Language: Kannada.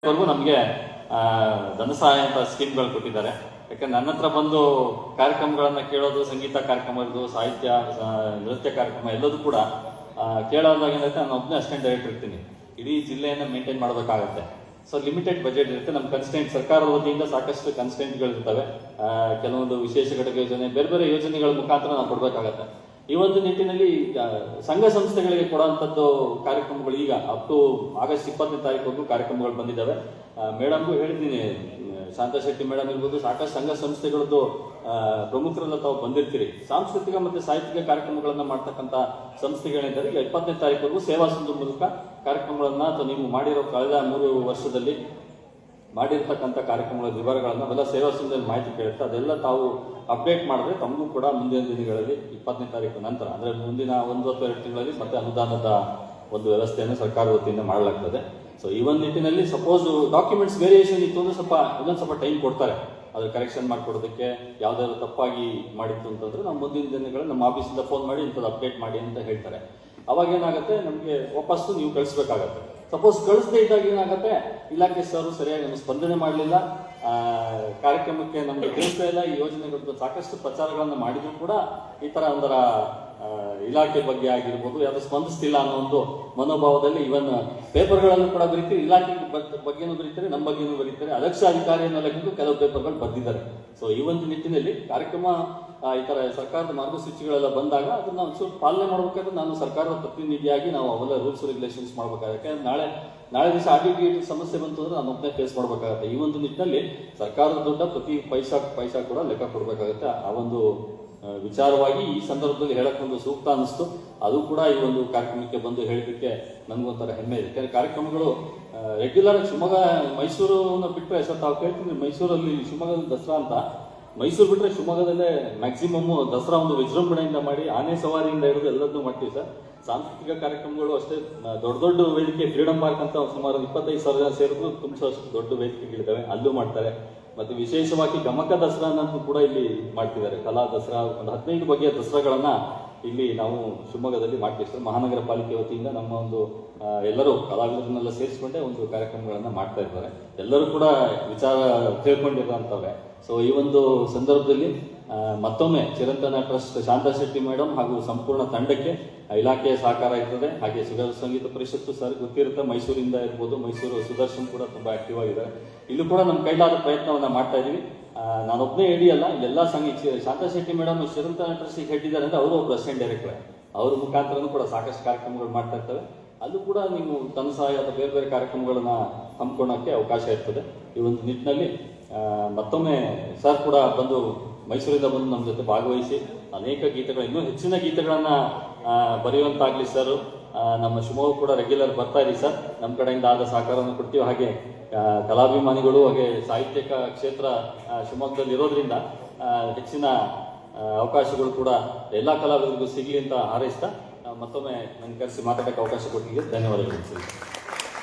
ನಮಗೆ ಧನ ಸಹಾಯ ಅಂತ ಸ್ಕೀಮ್ಗಳು ಕೊಟ್ಟಿದ್ದಾರೆ. ಯಾಕಂದ್ರೆ ನನ್ನ ಹತ್ರ ಬಂದು ಕಾರ್ಯಕ್ರಮಗಳನ್ನ ಕೇಳೋದು, ಸಂಗೀತ ಕಾರ್ಯಕ್ರಮ ಇರೋದು, ಸಾಹಿತ್ಯ ನೃತ್ಯ ಕಾರ್ಯಕ್ರಮ ಎಲ್ಲದೂ ಕೂಡ ಕೇಳೋದಾಗ ಏನಂತೆ ನಾನು ಒಬ್ಬನೇ ಅಸಿಸ್ಟೆಂಟ್ ಡೈರೆಕ್ಟರ್ ಇರ್ತೀನಿ. ಇಡೀ ಜಿಲ್ಲೆಯನ್ನು ಮೇಂಟೈನ್ ಮಾಡಬೇಕಾಗತ್ತೆ. ಸೊ ಲಿಮಿಟೆಡ್ ಬಜೆಟ್ ಇರುತ್ತೆ. ನಮ್ಮ ಕನ್ಸ್ಟೆಂಟ್ ಸರ್ಕಾರದ ವತಿಯಿಂದ ಸಾಕಷ್ಟು ಕನ್ಸ್ಟೆಂಟ್ಗಳು ಇರ್ತವೆ. ಕೆಲವೊಂದು ವಿಶೇಷ ಘಟಕ ಯೋಜನೆ, ಬೇರೆ ಬೇರೆ ಯೋಜನೆಗಳ ಮುಖಾಂತರ ನಾವು ಕೊಡಬೇಕಾಗತ್ತೆ. ಈ ಒಂದು ನಿಟ್ಟಿನಲ್ಲಿ ಸಂಘ ಸಂಸ್ಥೆಗಳಿಗೆ ಕೊಡುವಂಥದ್ದು ಕಾರ್ಯಕ್ರಮಗಳು ಈಗ ಅಪ್ ಟು ಆಗಸ್ಟ್ 20ನೇ ತಾರೀಕು ಕಾರ್ಯಕ್ರಮಗಳು ಬಂದಿದ್ದಾವೆ. ಮೇಡಮ್ಗೂ ಹೇಳಿದ್ದೀನಿ, ಶಾಂತಾ ಶೆಟ್ಟಿ ಮೇಡಮ್ ಇರ್ಬೋದು, ಸಾಕಷ್ಟು ಸಂಘ ಸಂಸ್ಥೆಗಳದ್ದು ಪ್ರಮುಖರೆಲ್ಲ ತಾವು ಬಂದಿರ್ತೀರಿ. ಸಾಂಸ್ಕೃತಿಕ ಮತ್ತು ಸಾಹಿತ್ಯಿಕ ಕಾರ್ಯಕ್ರಮಗಳನ್ನ ಮಾಡ್ತಕ್ಕಂಥ ಸಂಸ್ಥೆಗಳಿದ್ದಾರೆ. ಈಗ 20ನೇ ತಾರೀಕು ಸೇವಾ ಸಿಂಧು ಮೂಲಕ ಕಾರ್ಯಕ್ರಮಗಳನ್ನ ಅಥವಾ ನೀವು ಮಾಡಿರೋ ಕಳೆದ 3 ವರ್ಷದಲ್ಲಿ ಮಾಡಿರ್ತಕ್ಕಂಥ ಕಾರ್ಯಕ್ರಮಗಳ ವಿವರಗಳನ್ನ ಅವೆಲ್ಲ ಸೇವಾ ಸಿಂಧುದಲ್ಲಿ ಮಾಹಿತಿ ಕೇಳುತ್ತೆ. ಅದೆಲ್ಲ ತಾವು ಅಪ್ಡೇಟ್ ಮಾಡಿದ್ರೆ ತಮಗೂ ಕೂಡ ಮುಂದಿನ ದಿನಗಳಲ್ಲಿ 20ನೇ ತಾರೀಕು ನಂತರ ಅಂದ್ರೆ ಮುಂದಿನ 1-2 ತಿಂಗಳಲ್ಲಿ ಮತ್ತೆ ಅನುದಾನದ ಒಂದು ವ್ಯವಸ್ಥೆಯನ್ನು ಸರ್ಕಾರದ ವತಿಯಿಂದ ಮಾಡಲಾಗ್ತದೆ. ಸೊ ಈ ಒಂದು ನಿಟ್ಟಿನಲ್ಲಿ ಸಪೋಸ್ ಡಾಕ್ಯುಮೆಂಟ್ಸ್ ವೇರಿಯೇಷನ್ ಇತ್ತು ಅಂದ್ರೆ ಇನ್ನೊಂದು ಸ್ವಲ್ಪ ಟೈಮ್ ಕೊಡ್ತಾರೆ ಅದ್ರ ಕರೆಕ್ಷನ್ ಮಾಡ್ಕೊಡೋದಕ್ಕೆ. ಯಾವ್ದಾದ್ರು ತಪ್ಪಾಗಿ ಮಾಡಿತ್ತು ಅಂತಂದ್ರೆ ನಮ್ಮ ಮುಂದಿನ ದಿನಗಳಲ್ಲಿ ನಮ್ಮ ಆಫೀಸಿಂದ ಫೋನ್ ಮಾಡಿ ಇಂಥದ್ದು ಅಪ್ಡೇಟ್ ಮಾಡಿ ಅಂತ ಹೇಳ್ತಾರೆ. ಅವಾಗ ಏನಾಗುತ್ತೆ, ನಮಗೆ ವಾಪಸ್ಸು ನೀವು ಕಳಿಸ್ಬೇಕಾಗತ್ತೆ. ಸಪೋಸ್ ಕಳಿಸದೇ ಇದ್ದಾಗ ಏನಾಗುತ್ತೆ, ಇಲಾಖೆ ಸರ್ ಸರಿಯಾಗಿ ನಮ್ಮ ಸ್ಪಂದನೆ ಮಾಡಲಿಲ್ಲ, ಕಾರ್ಯಕ್ರಮಕ್ಕೆ ನಮಗೆ ತಿಳಿಸ್ತಾ ಇಲ್ಲ, ಈ ಯೋಜನೆಗಳ ಸಾಕಷ್ಟು ಪ್ರಚಾರಗಳನ್ನು ಮಾಡಿದ್ರು ಕೂಡ ಈ ತರ ಒಂದರ ಇಲಾಖೆ ಬಗ್ಗೆ ಆಗಿರ್ಬೋದು ಯಾವ್ದು ಸ್ಪಂದಿಸ್ತಿಲ್ಲ ಅನ್ನೋ ಒಂದು ಮನೋಭಾವದಲ್ಲಿ ಇವನ್ ಪೇಪರ್ಗಳನ್ನು ಕೂಡ ಬರೀತೀರಿ, ಇಲಾಖೆ ಬಗ್ಗೆನೂ ಬರೀತಾರೆ, ನಮ್ಮ ಬಗ್ಗೆನೂ ಬರೀತಾರೆ, ಅದಕ್ಷ ಅಧಿಕಾರಿ ಅನ್ನೋದಕ್ಕೂ ಕೆಲವು ಪೇಪರ್ಗಳು ಬರೆದಿದ್ದಾರೆ. ಸೊ ಈ ಒಂದು ನಿಟ್ಟಿನಲ್ಲಿ ಕಾರ್ಯಕ್ರಮ ಈ ತರ ಸರ್ಕಾರದ ಮಾರ್ಗಸೂಚಿಗಳೆಲ್ಲ ಬಂದಾಗ ಅದನ್ನ ಒಂಚೂರು ಪಾಲನೆ ಮಾಡ್ಬೇಕಾದ್ರೆ ನಾನು ಸರ್ಕಾರದ ಪ್ರತಿನಿಧಿಯಾಗಿ ನಾವು ಅವೆಲ್ಲ ರೂಲ್ಸ್ ರೆಗ್ಯುಲೇಷನ್ಸ್ ಮಾಡ್ಬೇಕಾಗುತ್ತೆ. ನಾಳೆ ದಿವಸ ಆರ್ಟಿಟಿ ಸಮಸ್ಯೆ ಬಂತು ಅಂದ್ರೆ ನಾನು ಒಬ್ಬನೇ ಫೇಸ್ ಮಾಡ್ಬೇಕಾಗತ್ತೆ. ಈ ಒಂದು ನಿಟ್ಟಿನಲ್ಲಿ ಸರ್ಕಾರದ ದುಡ್ಡ ಪ್ರತಿ ಪೈಸಾ ಕೂಡ ಲೆಕ್ಕ ಕೊಡ್ಬೇಕಾಗತ್ತೆ. ಆ ಒಂದು ವಿಚಾರವಾಗಿ ಈ ಸಂದರ್ಭದಲ್ಲಿ ಹೇಳಕ್ ಒಂದು ಸೂಕ್ತ ಅನಿಸ್ತು. ಅದು ಕೂಡ ಈ ಒಂದು ಕಾರ್ಯಕ್ರಮಕ್ಕೆ ಬಂದು ಹೇಳಿದ್ದಕ್ಕೆ ನನಗೊಂಥರ ಹೆಮ್ಮೆ ಇದೆ. ಯಾಕಂದ್ರೆ ಕಾರ್ಯಕ್ರಮಗಳು ರೆಗ್ಯುಲರ್ ಶಿವಮೊಗ್ಗ ಮೈಸೂರನ್ನ ಬಿಟ್ಟರೆ ಸರ್ ತಾವು ಕೇಳ್ತೀನಿ, ಮೈಸೂರಲ್ಲಿ ಶಿವಮೊಗ್ಗದ ದಸರಾ ಅಂತ ಮೈಸೂರು ಬಿಟ್ಟರೆ ಶಿವಮೊಗ್ಗದಲ್ಲೇ ಮ್ಯಾಕ್ಸಿಮಮ್ ದಸರಾ ಒಂದು ವಿಜೃಂಭಣೆಯಿಂದ ಮಾಡಿ ಆನೆ ಸವಾರಿಯಿಂದ ಹಿಡಿದು ಎಲ್ಲದನ್ನೂ ಮಾಡ್ತೀವಿ ಸರ್. ಸಾಂಸ್ಕೃತಿಕ ಕಾರ್ಯಕ್ರಮಗಳು ಅಷ್ಟೇ ದೊಡ್ಡ ವೇದಿಕೆ, ಫ್ರೀಡಂ ಪಾರ್ಕ್ ಅಂತ ಸುಮಾರು 25,000 ಜನ ಸೇರಿದ್ರು ತುಂಬಿಸೋಷ್ಟು ದೊಡ್ಡ ವೇದಿಕೆಗಳಿದ್ದಾವೆ, ಅಲ್ಲೂ ಮಾಡ್ತಾರೆ. ಮತ್ತೆ ವಿಶೇಷವಾಗಿ ಗಮಕ ದಸರಾ ಅನ್ನೋದು ಕೂಡ ಇಲ್ಲಿ ಮಾಡ್ತಿದ್ದಾರೆ. ಕಲಾ ದಸರಾ ಒಂದು 15 ಬಗೆಯ ದಸರಾಗಳನ್ನ ಇಲ್ಲಿ ನಾವು ಶಿವಮೊಗ್ಗದಲ್ಲಿ ಮಾಡ್ತೀವಿ ಸರ್. ಮಹಾನಗರ ಪಾಲಿಕೆ ವತಿಯಿಂದ ನಮ್ಮ ಒಂದು ಎಲ್ಲರೂ ಕಲಾವಿದರನ್ನೆಲ್ಲ ಸೇರಿಸಿಕೊಂಡೇ ಒಂದು ಕಾರ್ಯಕ್ರಮಗಳನ್ನ ಮಾಡ್ತಾ ಇದ್ದಾರೆ. ಎಲ್ಲರೂ ಕೂಡ ವಿಚಾರ ತಿಳ್ಕೊಂಡಿರುವಂತವೆ. ಸೊ ಈ ಒಂದು ಸಂದರ್ಭದಲ್ಲಿ ಮತ್ತೊಮ್ಮೆ ಚಿರಂತನ ಟ್ರಸ್ಟ್ ಶಾಂತಾ ಶೆಟ್ಟಿ ಮೇಡಮ್ ಹಾಗೂ ಸಂಪೂರ್ಣ ತಂಡಕ್ಕೆ ಇಲಾಖೆಯ ಸಹಕಾರ ಇರ್ತದೆ. ಹಾಗೆ ಸಂಗೀತ ಪರಿಷತ್ತು ಸರ್ ಗೊತ್ತಿರುತ್ತೆ, ಮೈಸೂರಿಂದ ಇರ್ಬೋದು, ಮೈಸೂರು ಸುದರ್ಶನ್ ಕೂಡ ತುಂಬಾ ಆಕ್ಟಿವ್ ಆಗಿದ್ದಾರೆ. ಇಲ್ಲೂ ಕೂಡ ನಮ್ಮ ಕೈಲಾದ ಪ್ರಯತ್ನವನ್ನ ಮಾಡ್ತಾ ಇದೀವಿ. ನಾನೊಬ್ಬನೇ ಅಲ್ಲ, ಇಲ್ಲೆಲ್ಲ Shantha Shetty madam Chirantana trust head ಇದ್ದಾರೆ ಅಂದ್ರೆ ಅವರು ಒಬ್ಬರು ಅಸಿಸ್ಟೆಂಟ್ ಡೈರೆಕ್ಟರ್, ಅವ್ರ ಮುಖಾಂತರನೂ ಕೂಡ ಸಾಕಷ್ಟು ಕಾರ್ಯಕ್ರಮಗಳು ಮಾಡ್ತಾ ಇರ್ತವೆ. ಅಲ್ಲೂ ಕೂಡ ನೀವು ತನ್ನ ಸಹಾಯ ಅಥವಾ ಬೇರೆ ಬೇರೆ ಕಾರ್ಯಕ್ರಮಗಳನ್ನ ಹಮ್ಮಿಕೊಳ್ಳೋಕ್ಕೆ ಅವಕಾಶ ಇರ್ತದೆ. ಈ ಒಂದು ನಿಟ್ಟಿನಲ್ಲಿ ಮತ್ತೊಮ್ಮೆ ಸರ್ ಕೂಡ ಬಂದು ಮೈಸೂರಿಂದ ಬಂದು ನಮ್ಮ ಜೊತೆ ಭಾಗವಹಿಸಿ ಅನೇಕ ಗೀತೆಗಳು, ಇನ್ನೂ ಹೆಚ್ಚಿನ ಗೀತೆಗಳನ್ನ ಬರೆಯುವಂತಾಗ್ಲಿ ಸರ್. ನಮ್ಮ ಶಿವಮೊಗ್ಗ ಕೂಡ ರೆಗ್ಯುಲರ್ ಬರ್ತಾ ಇರಿ ಸರ್, ನಮ್ಮ ಕಡೆಯಿಂದ ಆದ ಸಹಕಾರವನ್ನು ಕೊಡ್ತೀವಿ. ಹಾಗೆ ಕಲಾಭಿಮಾನಿಗಳು ಹಾಗೆ ಸಾಹಿತ್ಯಿಕ ಕ್ಷೇತ್ರ ಶಿವಮೊಗ್ಗದಲ್ಲಿ ಇರೋದ್ರಿಂದ ಹೆಚ್ಚಿನ ಅವಕಾಶಗಳು ಕೂಡ ಎಲ್ಲ ಕಲಾವಿದರಿಗೂ ಸಿಗಲಿ ಅಂತ ಹಾರೈಸ್ತಾ ಮತ್ತೊಮ್ಮೆ ನನ್ನ ಕರೆಸಿ ಮಾತಾಡೋಕ್ಕೆ ಅವಕಾಶ ಕೊಟ್ಟಿಗೆ ಧನ್ಯವಾದಗಳು.